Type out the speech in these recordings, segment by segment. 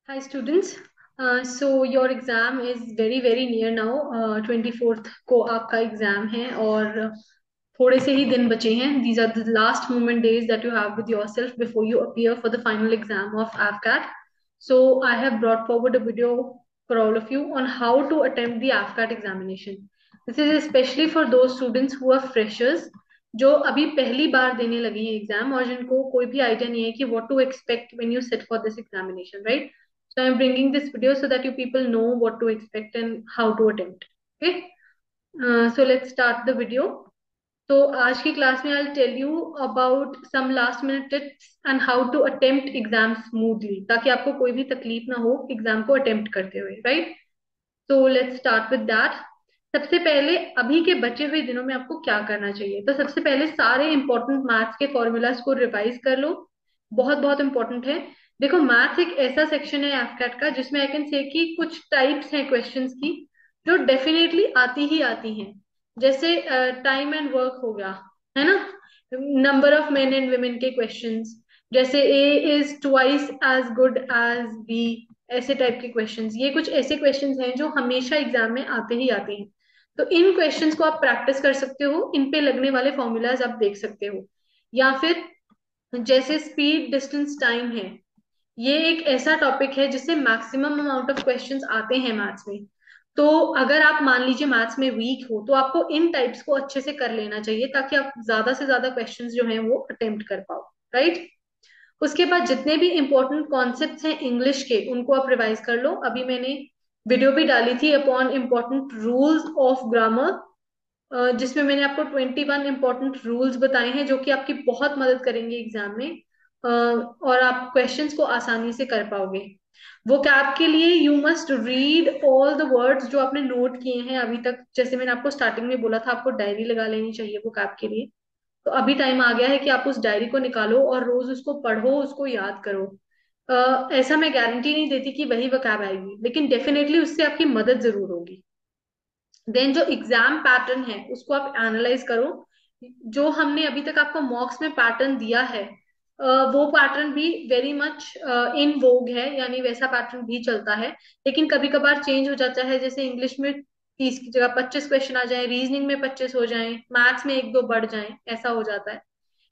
Hi students. So your exam is very near now. 24th को आपका exam है और थोड़े से ही दिन बचे हैं. These are the last moment days that you have with yourself before you appear for the final exam of AFCAT. So I have brought forward a video for all of you on how to attempt the AFCAT examination. This is especially for those students who are freshers, जो अभी पहली बार देने लगे हैं exam और जिनको कोई भी आइडिया नहीं है कि what to expect when you sit for this examination, right? So I'm bringing this video so that you people know what to expect and how to attempt. Okay. So let's start the video. तो आज की class में I'll tell you about some last minute tips and how to attempt exam smoothly ताकि आपको कोई भी तकलीफ ना हो एग्जाम को अटेम्प्ट करते हुए, राइट? तो लेट्स स्टार्ट विद दैट. सबसे पहले अभी के बचे हुए दिनों में आपको क्या करना चाहिए? तो सबसे पहले सारे इंपॉर्टेंट मैथ्स के फॉर्मूलाज को रिवाइज कर लो. बहुत बहुत इंपॉर्टेंट है. देखो, मैथ्स एक ऐसा सेक्शन है एफकैट का जिसमें आई कैन से कि कुछ टाइप्स हैं क्वेश्चंस की जो डेफिनेटली आती ही आती हैं. जैसे टाइम एंड वर्क हो गया, है ना? Number of men and women के क्वेश्चंस, जैसे A is twice as good as B, ऐसे टाइप के क्वेश्चंस. ये कुछ ऐसे क्वेश्चंस हैं जो हमेशा एग्जाम में आते ही आते हैं. तो इन क्वेश्चंस को आप प्रैक्टिस कर सकते हो, इन पे लगने वाले फॉर्मूलाज आप देख सकते हो. या फिर जैसे स्पीड डिस्टेंस टाइम है, ये एक ऐसा टॉपिक है जिससे मैक्सिमम अमाउंट ऑफ क्वेश्चंस आते हैं मैथ्स में. तो अगर आप मान लीजिए मैथ्स में वीक हो तो आपको इन टाइप्स को अच्छे से कर लेना चाहिए ताकि आप ज्यादा से ज्यादा क्वेश्चंस जो हैं वो अटेम्प्ट कर पाओ, राइट? उसके बाद जितने भी इंपॉर्टेंट कॉन्सेप्ट्स हैं इंग्लिश के उनको आप रिवाइज कर लो. अभी मैंने वीडियो भी डाली थी upon important rules of grammar, जिसमें मैंने आपको 21 इंपॉर्टेंट रूल्स बताए हैं जो कि आपकी बहुत मदद करेंगे एग्जाम में. और आप क्वेश्चंस को आसानी से कर पाओगे. वो कैब के लिए you must read all the words जो आपने नोट किए हैं अभी तक. जैसे मैंने आपको स्टार्टिंग में बोला था, आपको डायरी लगा लेनी चाहिए वो कैब के लिए. तो अभी टाइम आ गया है कि आप उस डायरी को निकालो और रोज उसको पढ़ो, उसको याद करो. ऐसा मैं गारंटी नहीं देती कि वही वकाब आएगी, लेकिन डेफिनेटली उससे आपकी मदद जरूर होगी. देन जो एग्जाम पैटर्न है उसको आप एनालाइज करो. जो हमने अभी तक आपको मॉक्स में पैटर्न दिया है, वो पैटर्न भी वेरी मच इन वोग है, यानी वैसा पैटर्न भी चलता है. लेकिन कभी कभार चेंज हो जाता है, जैसे इंग्लिश में 30 की जगह 25 क्वेश्चन आ जाए, रीजनिंग में 25 हो जाए, मैथ्स में एक दो बढ़ जाए, ऐसा हो जाता है.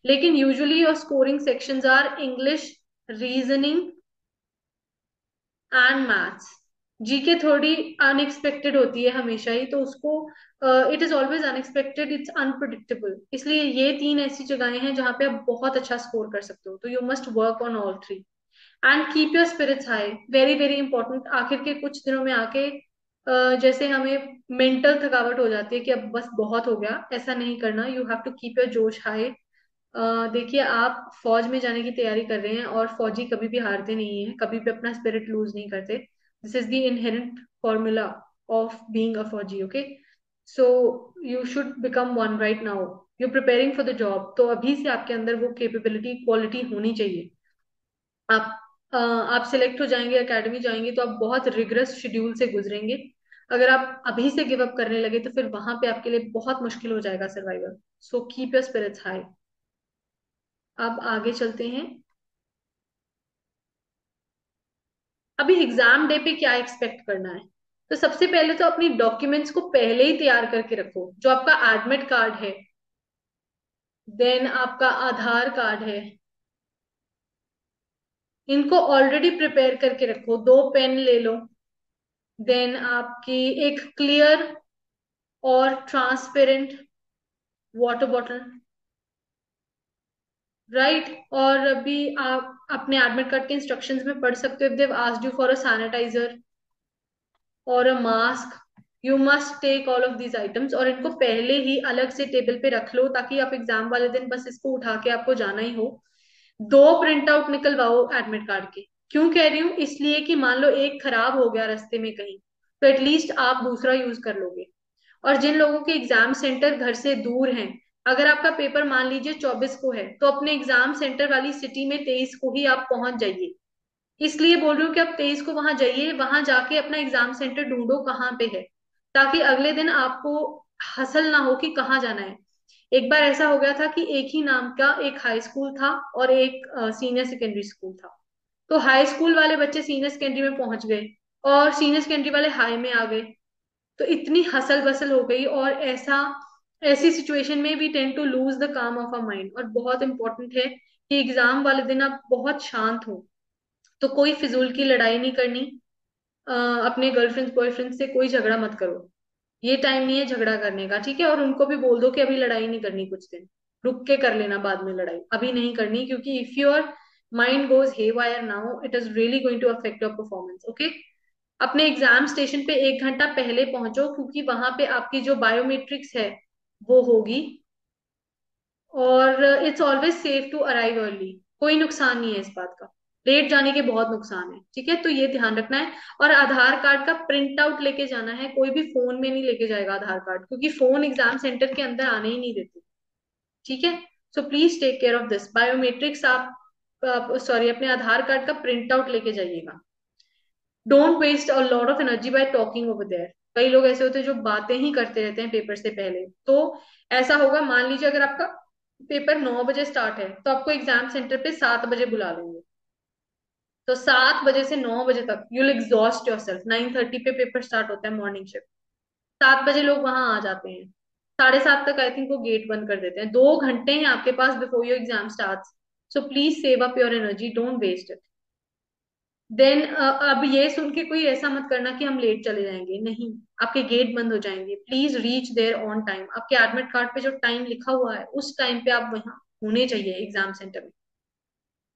लेकिन usually your scoring sections are English, reasoning and maths. GK थोड़ी अनएक्सपेक्टेड होती है हमेशा ही, तो उसको it is always unexpected, it's unpredictable. इसलिए ये तीन ऐसी जगहें हैं जहां पे आप बहुत अच्छा स्कोर कर सकते हो. तो you must work on all three and keep your spirits high. Very very important. आखिर के कुछ दिनों में आके जैसे हमें मेंटल थकावट हो जाती है कि अब बस बहुत हो गया, ऐसा नहीं करना. You have to keep your जोश हाई. देखिए, आप फौज में जाने की तैयारी कर रहे हैं और फौजी कभी भी हारते नहीं है, कभी भी अपना स्पिरिट लूज नहीं करते. This is the inherent formula of being a fauji. Okay. So you should become one right now. You preparing for the job, तो अभी से आपके अंदर वो कैपेबिलिटी क्वालिटी होनी चाहिए. आप आप सिलेक्ट हो जाएंगे, एकेडमी जाएंगे तो आप बहुत रिगरस शेड्यूल से गुजरेंगे. अगर आप अभी से गिव अप करने लगे तो फिर वहां पे आपके लिए बहुत मुश्किल हो जाएगा survival. So keep your spirits high. अब आगे चलते हैं. अभी एग्जाम डे पे क्या एक्सपेक्ट करना है? तो सबसे पहले तो अपनी डॉक्यूमेंट्स को पहले ही तैयार करके रखो. जो आपका एडमिट कार्ड है, देन आपका आधार कार्ड है, इनको ऑलरेडी प्रिपेयर करके रखो. दो पेन ले लो. देन आपकी एक क्लियर और ट्रांसपेरेंट वाटर बॉटल, राइट? और अभी आप अपने एडमिट कार्ड के इंस्ट्रक्शंस में पढ़ सकते हो, if they asked you for a sanitiser और a mask, you must take all of these items. और इनको पहले ही अलग से टेबल पे रख लो ताकि आप एग्जाम वाले दिन बस इसको उठा के आपको जाना ही हो. दो प्रिंट आउट निकलवाओ एडमिट कार्ड के. क्यों कह रही हूँ? इसलिए कि मान लो एक खराब हो गया रास्ते में कहीं, तो एटलीस्ट आप दूसरा यूज कर लोगे. और जिन लोगों के एग्जाम सेंटर घर से दूर हैं, अगर आपका पेपर मान लीजिए 24 को है तो अपने एग्जाम सेंटर वाली सिटी में 23 को ही आप पहुंच जाइए. इसलिए बोल रही हूँ कि आप 23 को वहां जाइए, वहां जाके अपना एग्जाम सेंटर ढूंढो कहाँ पे है, ताकि अगले दिन आपको हसल ना हो कि कहाँ जाना है. एक बार ऐसा हो गया था कि एक ही नाम का एक हाई स्कूल था और एक सीनियर सेकेंडरी स्कूल था. तो हाई स्कूल वाले बच्चे सीनियर सेकेंडरी में पहुंच गए और सीनियर सेकेंडरी वाले हाई में आ गए, तो इतनी हसल बसल हो गई। और ऐसी सिचुएशन में we tend to lose the calm of a mind. और बहुत इंपॉर्टेंट है कि एग्जाम वाले दिन आप बहुत शांत हो, तो कोई फिजूल की लड़ाई नहीं करनी। अ, अपने गर्लफ्रेंड बॉयफ्रेंड से कोई झगड़ा मत करो, ये टाइम नहीं है झगड़ा करने का, ठीक है। और उनको भी बोल दो कि अभी लड़ाई नहीं करनी, कुछ दिन रुक के कर लेना बाद में लड़ाई, अभी नहीं करनी, क्योंकि if your mind goes haywire now it is really going to affect your performance, okay. अपने एग्जाम स्टेशन पे 1 घंटा पहले पहुंचो, क्योंकि वहां पे आपकी जो बायोमेट्रिक्स है वो होगी। और it's always safe to arrive early, कोई नुकसान नहीं है इस बात का, लेट जाने के बहुत नुकसान है, ठीक है, तो ये ध्यान रखना है। और आधार कार्ड का प्रिंट आउट लेके जाना है, कोई भी फोन में नहीं लेके जाएगा आधार कार्ड, क्योंकि फोन एग्जाम सेंटर के अंदर आने ही नहीं देते, ठीक है। So please take care of this biometrics. आप सॉरी, अपने आधार कार्ड का प्रिंट आउट लेके जाइएगा। Don't waste a lot of energy by talking over there. कई लोग ऐसे होते हैं जो बातें ही करते रहते हैं पेपर से पहले। तो ऐसा होगा, मान लीजिए अगर आपका पेपर 9 बजे स्टार्ट है तो आपको एग्जाम सेंटर पे 7 बजे बुला लेंगे, तो 7 बजे से 9 बजे तक you will exhaust your self. 9:30 पे पेपर स्टार्ट होता है मॉर्निंग शिफ्ट, 7 बजे लोग वहां आ जाते हैं, 7:30 तक आई थिंक वो गेट बंद कर देते हैं। 2 घंटे हैं आपके पास before your exam start, so please save up your energy, don't waste it. Then अब ये सुन के कोई ऐसा मत करना कि हम लेट चले जाएंगे, नहीं, आपके गेट बंद हो जाएंगे। Please reach there on time, आपके एडमिट कार्ड पे जो टाइम लिखा हुआ है उस टाइम पे आप वहां होने चाहिए एग्जाम सेंटर में।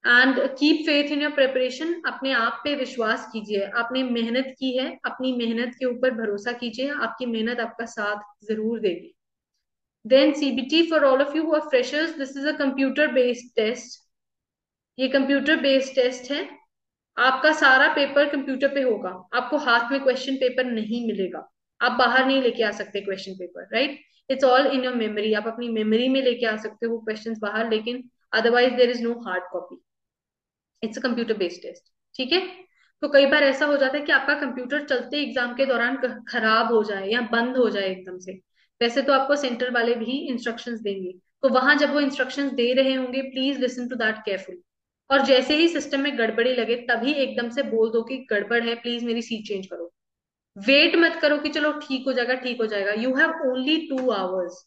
And keep faith in your preparation, अपने आप पे विश्वास कीजिए, आपने मेहनत की है, अपनी मेहनत के ऊपर भरोसा कीजिए, आपकी मेहनत आपका साथ जरूर देगी। Then CBT for all of you who are freshers, this is a computer based test. ये कंप्यूटर बेस्ड टेस्ट है, आपका सारा पेपर कंप्यूटर पे होगा, आपको हाथ में क्वेश्चन पेपर नहीं मिलेगा, आप बाहर नहीं लेके आ सकते question paper, right. It's all in your memory, आप अपनी मेमोरी में लेके आ सकते हो क्वेश्चंस बाहर, लेकिन otherwise there is no hard copy. It's a computer based test, ठीक है। तो कई बार ऐसा हो जाता है कि आपका कंप्यूटर चलते एग्जाम के दौरान खराब हो जाए या बंद हो जाए एकदम से। वैसे तो आपको सेंटर वाले भी इंस्ट्रक्शंस देंगे, तो वहां जब वो इंस्ट्रक्शंस दे रहे होंगे please listen to that careful. और जैसे ही सिस्टम में गड़बड़ी लगे तभी एकदम से बोल दो कि गड़बड़ है, प्लीज मेरी सीट चेंज करो। वेट मत करो कि चलो ठीक हो जाएगा ठीक हो जाएगा। You have only 2 hours,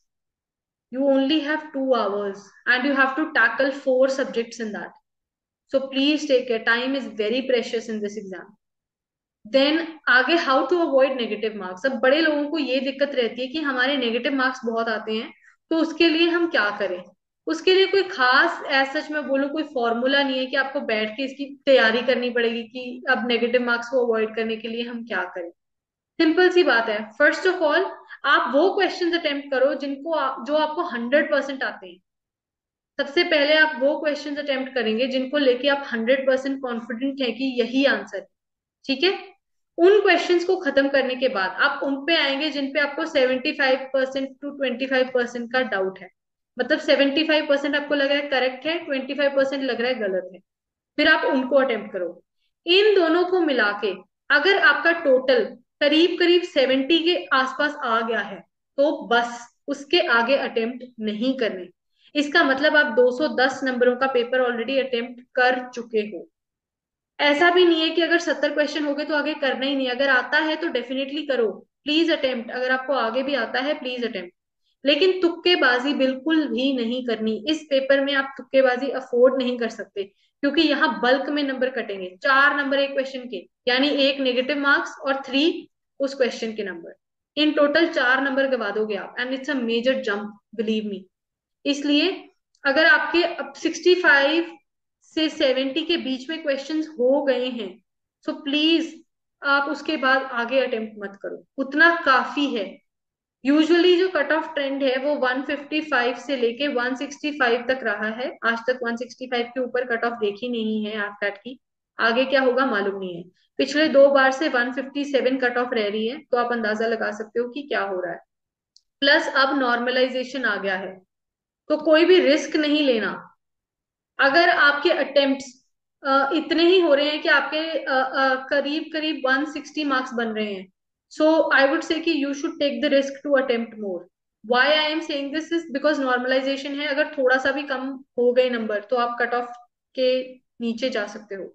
you only have 2 hours and you have to tackle 4 subjects in that. So please take care, time is very precious in this exam. Then आगे, how to avoid negative marks. अब बड़े लोगों को ये दिक्कत रहती है कि हमारे नेगेटिव मार्क्स बहुत आते हैं, तो उसके लिए हम क्या करें। उसके लिए कोई खास एज सच मैं बोलूं कोई फॉर्मूला नहीं है कि आपको बैठ के इसकी तैयारी करनी पड़ेगी कि अब नेगेटिव मार्क्स को अवॉइड करने के लिए हम क्या करें। सिंपल सी बात है, फर्स्ट ऑफ ऑल आप वो क्वेश्चन अटेम्प्ट करो जो आपको 100% आते हैं। सबसे पहले आप वो क्वेश्चंस अटेम्प्ट करेंगे जिनको लेके आप 100% कॉन्फिडेंट है कि यही आंसर है, ठीक है। उन क्वेश्चंस को खत्म करने के बाद आप उन पे आएंगे जिन पे आपको 75% to 25% का डाउट है, मतलब 75% आपको लग रहा है करेक्ट है, 25% लग रहा है गलत है, फिर आप उनको अटेम्प्ट करो। इन दोनों को मिला के अगर आपका टोटल करीब करीब 70 के आसपास आ गया है, तो बस उसके आगे अटेम्प्ट नहीं करने। इसका मतलब आप 210 नंबरों का पेपर ऑलरेडी अटेम्प्ट कर चुके हो। ऐसा भी नहीं है कि अगर 70 क्वेश्चन हो गए तो आगे करना ही नहीं, अगर आता है तो डेफिनेटली करो, प्लीज अटेम्प्ट, अगर आपको आगे भी आता है प्लीज अटेम्प्ट। लेकिन तुक्केबाजी बिल्कुल भी नहीं करनी, इस पेपर में आप तुक्केबाजी अफोर्ड नहीं कर सकते, क्योंकि यहाँ बल्क में नंबर कटेंगे, 4 नंबर एक क्वेश्चन के, यानी एक नेगेटिव मार्क्स और 3 उस क्वेश्चन के नंबर, इन टोटल 4 नंबर गवा दोगे आप, and it's a major jump, believe me. इसलिए अगर आपके अब 65 से 70 के बीच में क्वेश्चंस हो गए हैं, सो प्लीज आप उसके बाद आगे अटेम्प्ट मत करो, उतना काफी है। यूजुअली जो कट ऑफ ट्रेंड है वो 155 से लेके 165 तक रहा है, आज तक 165 के ऊपर कट ऑफ देखी नहीं है एफकैट की। आगे क्या होगा मालूम नहीं है, पिछले 2 बार से 157 कट ऑफ रह रही है, तो आप अंदाजा लगा सकते हो कि क्या हो रहा है। प्लस अब नॉर्मलाइजेशन आ गया है, तो कोई भी रिस्क नहीं लेना। अगर आपके अटेम्प्ट्स इतने ही हो रहे हैं कि आपके करीब करीब 160 मार्क्स बन रहे हैं, सो आई वुड से कि you should take the risk to attempt more. Why I am saying this is because normalisation है, अगर थोड़ा सा भी कम हो गए नंबर तो आप कट ऑफ के नीचे जा सकते हो।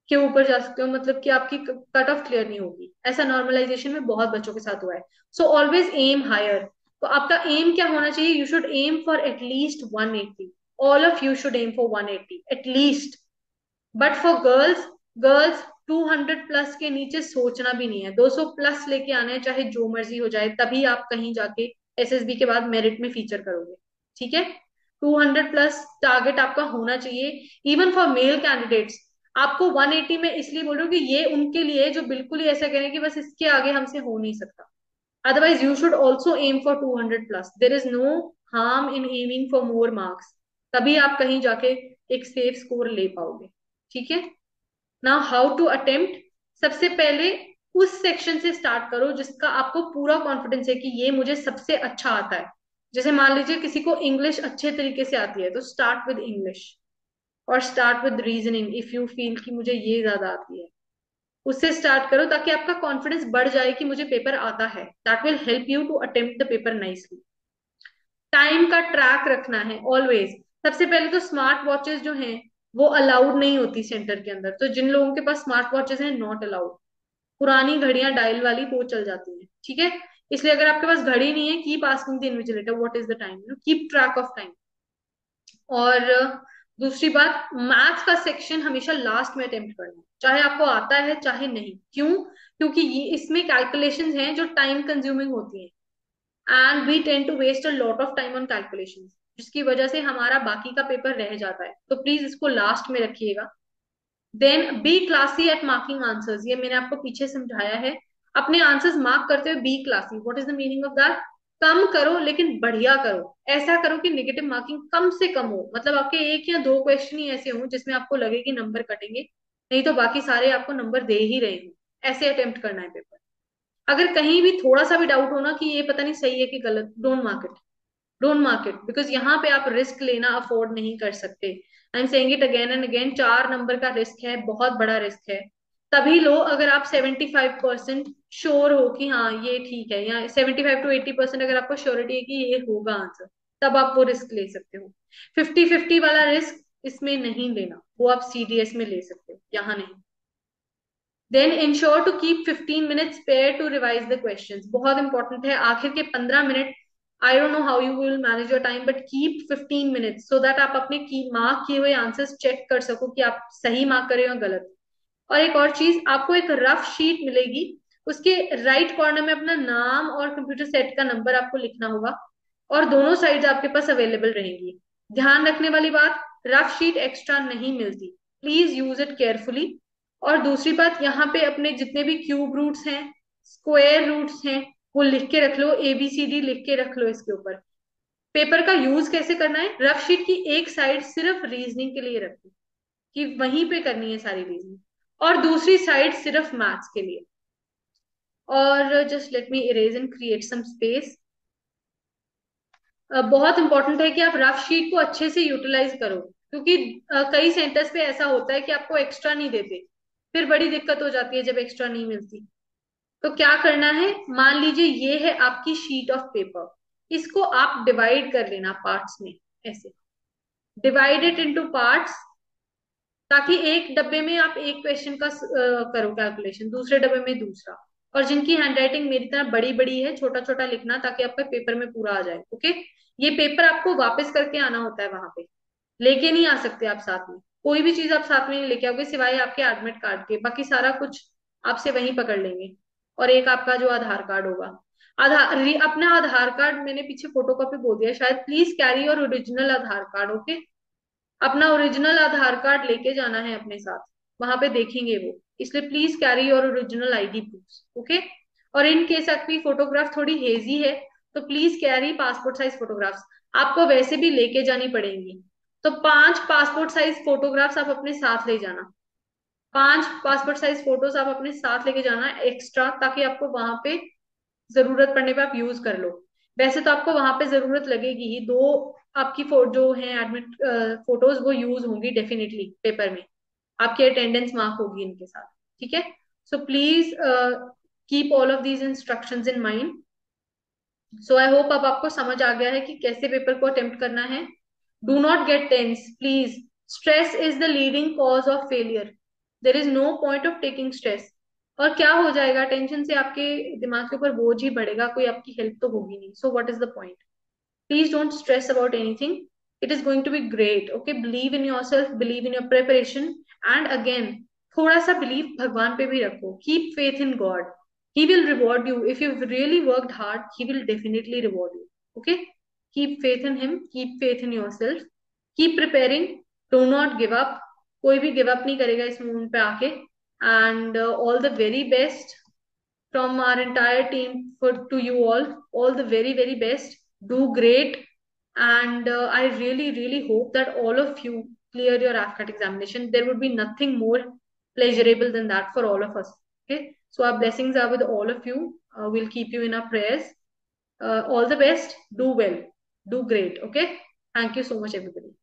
के ऊपर जा सकते हो, मतलब कि आपकी कट ऑफ क्लियर नहीं होगी। ऐसा नॉर्मलाइजेशन में बहुत बच्चों के साथ हुआ है। So always aim higher. तो आपका एम क्या होना चाहिए? You should aim for at least 180। All of you should aim for 180 at least. But for girls, girls 200 plus के नीचे सोचना भी नहीं है, 200 प्लस लेके आना है, चाहे जो मर्जी हो जाए, तभी आप कहीं जाके एसएसबी के बाद मेरिट में फीचर करोगे। ठीक है? 200 प्लस टारगेट आपका होना चाहिए। इवन फॉर मेल कैंडिडेट्स, आपको 180 में इसलिए बोल रही हूँ कि ये उनके लिए जो बिल्कुल ही ऐसा कह रहे हैं कि बस इसके आगे हमसे हो नहीं सकता। Otherwise you should also aim for 200 plus. There is no harm in aiming for more marks. तभी आप कहीं जाके एक सेफ स्कोर ले पाओगे। ठीक है? Now how to attempt. सबसे पहले उस सेक्शन से स्टार्ट करो जिसका आपको पूरा कॉन्फिडेंस है कि ये मुझे सबसे अच्छा आता है। जैसे मान लीजिए किसी को इंग्लिश अच्छे तरीके से आती है, तो स्टार्ट विद इंग्लिश, और start with reasoning if you feel कि मुझे ये ज्यादा आती है। उससे स्टार्ट करो ताकि आपका कॉन्फिडेंस बढ़ जाए कि मुझे पेपर आता है। That will help you to attempt the paper nicely. Time का ट्रैक रखना है ऑलवेज। सबसे पहले तो स्मार्ट वॉचेस जो हैं वो अलाउड नहीं होती सेंटर के अंदर, तो जिन लोगों के पास स्मार्ट वॉचेस हैं, नॉट अलाउड। पुरानी घड़ियां डायल वाली वो चल जाती हैं। ठीक है? इसलिए अगर आपके पास घड़ी नहीं है, keep asking the invigilator what is the time, keep track of time. और दूसरी बात, मैथ का सेक्शन हमेशा लास्ट में अटेम्प्ट करना है, चाहे आपको आता है चाहे नहीं। क्यों? क्योंकि ये इसमें कैलकुलेशंस हैं जो टाइम कंज्यूमिंग होती हैं, and we tend to waste a lot of time on calculations, जिसकी वजह से हमारा बाकी का पेपर रह जाता है। तो प्लीज इसको लास्ट में रखिएगा। Then be classy at marking answers, ये मैंने आपको पीछे समझाया है। अपने आंसर्स मार्क करते हुए be classy, what is the meaning of that? कम करो लेकिन बढ़िया करो। ऐसा करो कि नेगेटिव मार्किंग कम से कम हो, मतलब आपके एक या दो क्वेश्चन ही ऐसे हों जिसमें आपको लगे कि नंबर कटेंगे, नहीं तो बाकी सारे आपको नंबर दे ही रहे हो। ऐसे अटेम्प्ट करना है पेपर। अगर कहीं भी थोड़ा सा भी डाउट हो ना कि ये पता नहीं सही है कि गलत, don't mark it. Don't mark it, because यहाँ पे आप रिस्क लेना अफोर्ड नहीं कर सकते। आई am saying it again and again, 4 number का रिस्क है, बहुत बड़ा रिस्क है। तभी लो अगर आप 75% श्योर हो कि हाँ ये ठीक है, या 75 to 80% अगर आपको श्योरिटी है कि ये होगा आंसर, तब आप वो रिस्क ले सकते हो। 50-50 वाला रिस्क इसमें नहीं लेना, वो आप सीडीएस में ले सकते हो, यहाँ नहीं। Then ensure to keep 15 minutes spare to revise the questions, बहुत इंपॉर्टेंट है। आखिर के 15 minute, I don't know how you will manage your time, but keep 15 minutes so that आप अपने की मार्क किए हुए आंसर्स चेक कर सको कि आप सही मार्क कर रहे हो या गलत। और एक और चीज, आपको एक रफ शीट मिलेगी, उसके राइट कॉर्नर में अपना नाम और कंप्यूटर सेट का नंबर आपको लिखना होगा, और दोनों साइड्स आपके पास अवेलेबल रहेंगी। ध्यान रखने वाली बात, रफ शीट एक्स्ट्रा नहीं मिलती, प्लीज यूज इट केयरफुली। और दूसरी बात, यहाँ पे अपने जितने भी क्यूब रूट्स हैं, स्क्वायर रूट्स हैं, वो लिख के रख लो, ABCD लिख के रख लो इसके ऊपर। पेपर का यूज कैसे करना है, रफ शीट की एक साइड सिर्फ रीजनिंग के लिए रखो, कि वहीं पे करनी है सारी रीजनिंग, और दूसरी साइड सिर्फ मैथ्स के लिए। और just let me erase and create some space. बहुत इंपॉर्टेंट है कि आप रफ शीट को अच्छे से यूटिलाइज करो, क्योंकि कई सेंटर्स पे ऐसा होता है कि आपको एक्स्ट्रा नहीं देते, फिर बड़ी दिक्कत हो जाती है जब एक्स्ट्रा नहीं मिलती। तो क्या करना है, मान लीजिए ये है आपकी शीट ऑफ पेपर, इसको आप डिवाइड कर लेना पार्ट्स में, ऐसे डिवाइड इट इनटू पार्ट्स, ताकि एक डब्बे में आप एक क्वेश्चन का करो कैलकुलेशन, दूसरे डब्बे में दूसरा। और जिनकी हैंडराइटिंग मेरी तरह बड़ी बड़ी है, छोटा छोटा लिखना ताकि आपके पेपर में पूरा आ जाए। ओके? ये पेपर आपको वापस करके आना होता है वहां पे, लेके नहीं आ सकते आप साथ में, कोई भी चीज आप साथ में नहीं लेके आओगे सिवाय आपके एडमिट कार्ड के, बाकी सारा कुछ आपसे वहीं पकड़ लेंगे। और एक आपका जो आधार कार्ड होगा, अपना आधार कार्ड मैंने पीछे फोटोकॉपी बोल दिया शायद, please carry your original Aadhaar card. Okay? अपना ओरिजिनल आधार कार्ड लेके जाना है अपने साथ, वहां पे देखेंगे वो, इसलिए please carry your original ID proof. Okay? और इन केस आपकी फोटोग्राफ थोड़ी हेजी है, तो please carry passport size photographs, आपको वैसे भी लेके जानी पड़ेंगी। तो 5 पासपोर्ट साइज फोटोग्राफ्स आप अपने साथ ले जाना, 5 पासपोर्ट साइज फोटोज आप अपने साथ लेके जाना एक्स्ट्रा, ताकि आपको वहां पे जरूरत पड़ने पे आप यूज कर लो। वैसे तो आपको वहां पे जरूरत लगेगी ही, दो आपकी जो है एडमिट फोटोज वो यूज होंगी डेफिनेटली पेपर में, आपकी अटेंडेंस मार्क होगी इनके साथ। ठीक है? So please keep all of these instructions in mind. So I hope अब आपको समझ आ गया है कि कैसे पेपर को अटेम्प्ट करना है। Do not get tense please, stress is the leading cause of failure. There is no point of taking stress. और क्या हो जाएगा, टेंशन से आपके दिमाग के ऊपर बोझ ही बढ़ेगा, कोई आपकी हेल्प तो होगी नहीं, so what is the point? Please don't stress about anything. It is going to be great. Okay, believe in yourself, believe in your preparation, and again, थोड़ा सा believe भगवान पे भी रखो. Keep faith in God. He will reward you. If you've really worked hard, He will definitely reward you. Okay? Keep faith in Him. Keep faith in yourself. Keep preparing. Do not give up. कोई भी give up नहीं करेगा इस moment पे आके. And all the very best from our entire team for to you all the very very best. Do great. And I really hope that all of you clear your AFCAT examination. There would be nothing more pleasurable than that for all of us. Okay, so our blessings are with all of you. We'll keep you in our prayers. All the best. Do well. Do great. Okay, thank you so much everybody.